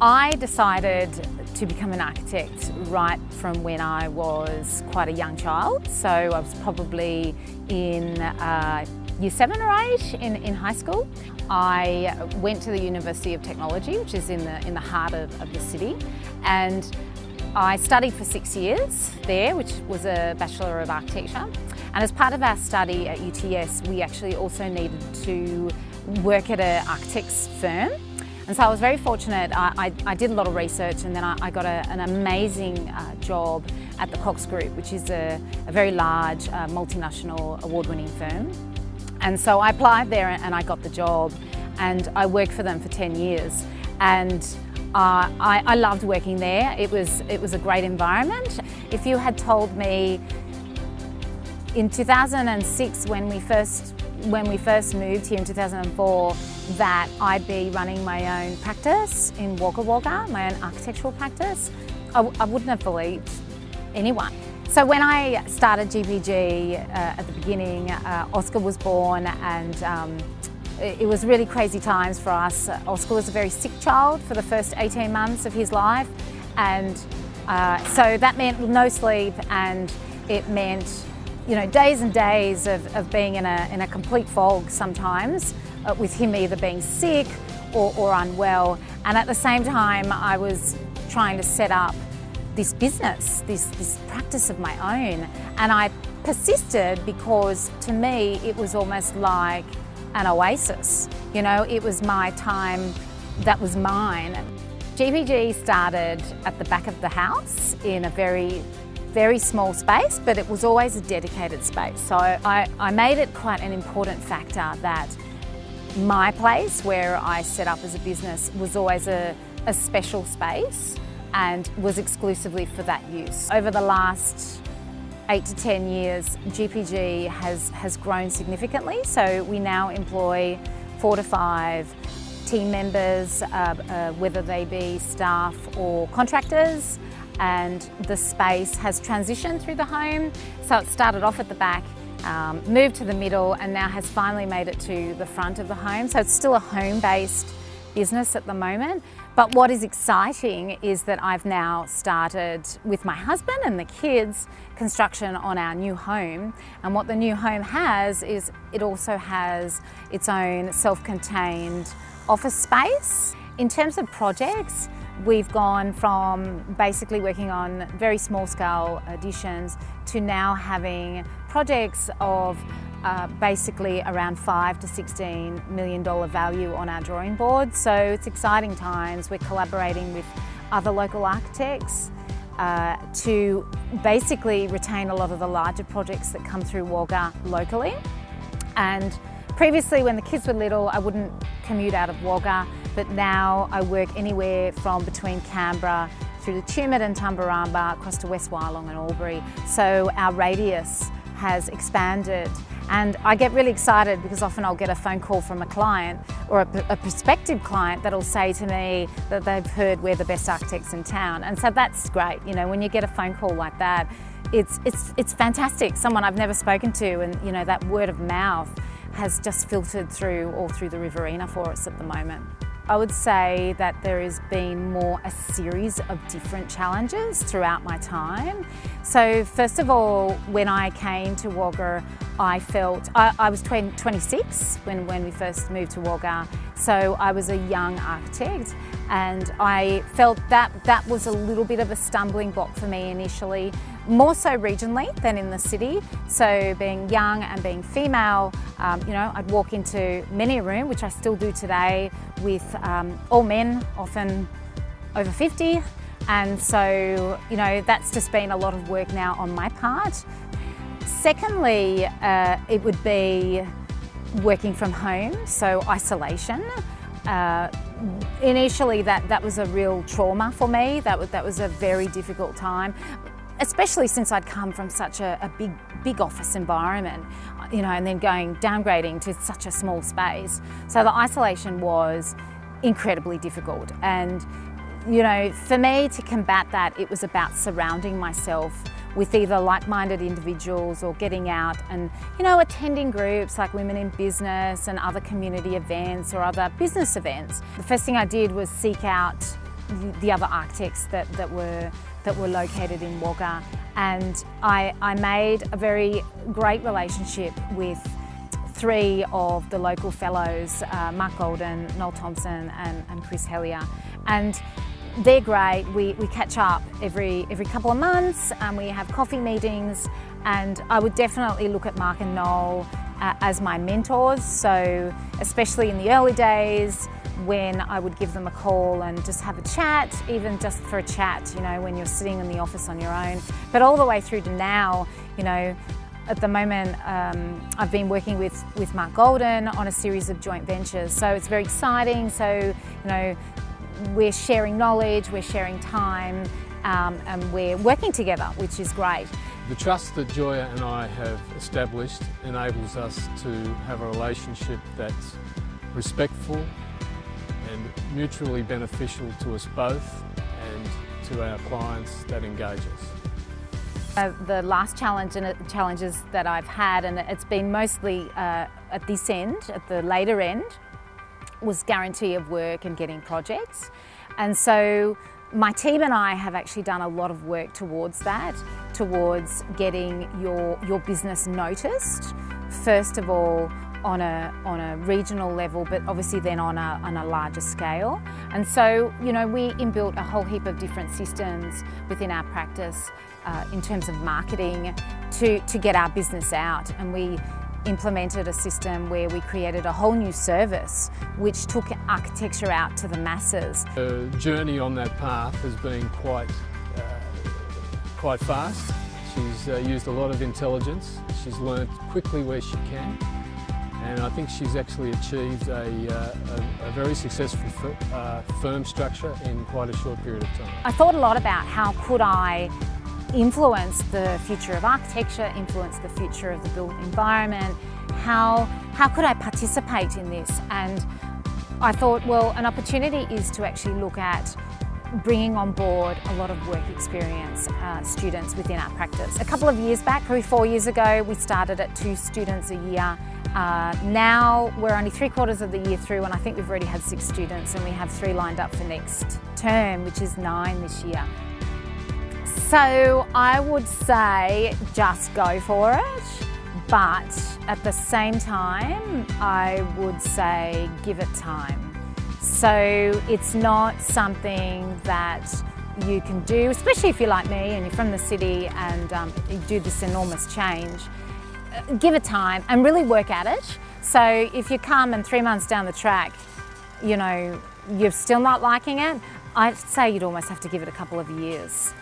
I decided to become an architect right from when I was quite a young child. So I was probably in year 7 or 8 in high school. I went to the University of Technology, which is in the heart of the city, and I studied for 6 years there, which was a Bachelor of Architecture. And as part of our study at UTS, we actually also needed to work at an architect's firm. And so I was very fortunate. I did a lot of research, and then I got an amazing job at the Cox Group, which is a very large multinational award-winning firm. And so I applied there and I got the job, and I worked for them for 10 years. And I loved working there. It was a great environment. If you had told me in 2006, when we first moved here in 2004, that I'd be running my own practice in Wagga Wagga, my own architectural practice, I wouldn't have believed anyone. So when I started GPG at the beginning, Oscar was born, and it was really crazy times for us. Oscar was a very sick child for the first 18 months of his life, and so that meant no sleep, and it meant days and days of being in a complete fog sometimes, with him either being sick or unwell. And at the same time, I was trying to set up this business, this practice of my own. And I persisted because to me, it was almost like an oasis. It was my time that was mine. GPG started at the back of the house in a very small space, but it was always a dedicated space. So I made it quite an important factor that my place where I set up as a business was always a special space and was exclusively for that use. Over the last 8 to 10 years, GPG has grown significantly. So we now employ 4 to 5 team members, whether they be staff or contractors. And the space has transitioned through the home. So it started off at the back, moved to the middle, and now has finally made it to the front of the home. So it's still a home-based business at the moment. But what is exciting is that I've now started with my husband and the kids construction on our new home. And what the new home has is it also has its own self-contained office space. In terms of projects, we've gone from basically working on very small scale additions to now having projects of basically around $5 to $16 million value on our drawing board. So it's exciting times. We're collaborating with other local architects to basically retain a lot of the larger projects that come through Wagga locally. And previously, when the kids were little, I wouldn't commute out of Wagga, but now I work anywhere from between Canberra through to Tumut and Tumbaramba, across to West Wyalong and Albury. So our radius has expanded, and I get really excited because often I'll get a phone call from a client or a prospective client that'll say to me that they've heard we're the best architects in town. And so that's great. When you get a phone call like that, it's fantastic. Someone I've never spoken to, and that word of mouth has just filtered through all through the Riverina for us at the moment. I would say that there has been more a series of different challenges throughout my time. So first of all, when I came to Wagga, I felt, I was 26 when we first moved to Wagga, so I was a young architect, and I felt that was a little bit of a stumbling block for me initially, more so regionally than in the city. So being young and being female, I'd walk into many a room, which I still do today, with all men, often over 50. And so, that's just been a lot of work now on my part. Secondly, it would be working from home, so isolation. Initially, that was a real trauma for me. That was a very difficult time, especially since I'd come from such a big office environment, and then downgrading to such a small space. So the isolation was incredibly difficult. And, for me to combat that, it was about surrounding myself with either like-minded individuals or getting out and, attending groups like Women in Business and other community events or other business events. The first thing I did was seek out the other architects that were located in Wagga, and I made a very great relationship with 3 of the local fellows, Mark Golden, Noel Thompson and Chris Hellier, and they're great. We catch up every couple of months and we have coffee meetings, and I would definitely look at Mark and Noel as my mentors. So especially in the early days when I would give them a call and just have a chat, even just for a chat, you know, when you're sitting in the office on your own. But all the way through to now, you know, at the moment I've been working with Mark Golden on a series of joint ventures. So it's very exciting. So, you know, we're sharing knowledge, we're sharing time, and we're working together, which is great. The trust that Gioia and I have established enables us to have a relationship that's respectful and mutually beneficial to us both and to our clients that engage us. The last challenge and challenges that I've had, and it's been mostly at this end, at the later end, was guarantee of work and getting projects. And so my team and I have actually done a lot of work towards that, towards getting your business noticed, first of all on a regional level, but obviously then on a larger scale. And so, you know, we inbuilt a whole heap of different systems within our practice in terms of marketing to get our business out. And we implemented a system where we created a whole new service which took architecture out to the masses. The journey on that path has been quite fast. She's used a lot of intelligence. She's learnt quickly where she can, and I think she's actually achieved a very successful firm structure in quite a short period of time. I thought a lot about how could I influence the future of architecture, influence the future of the built environment, how could I participate in this? And I thought, well, an opportunity is to actually look at bringing on board a lot of work experience students within our practice. A couple of years back, probably 4 years ago, we started at 2 students a year. Now we're only 3/4 of the year through, and I think we've already had 6 students, and we have 3 lined up for next term, which is 9 this year. So I would say just go for it, but at the same time, I would say give it time. So it's not something that you can do, especially if you're like me and you're from the city and you do this enormous change. Give it time and really work at it. So if you come and 3 months down the track, you know, you're still not liking it, I'd say you'd almost have to give it a couple of years.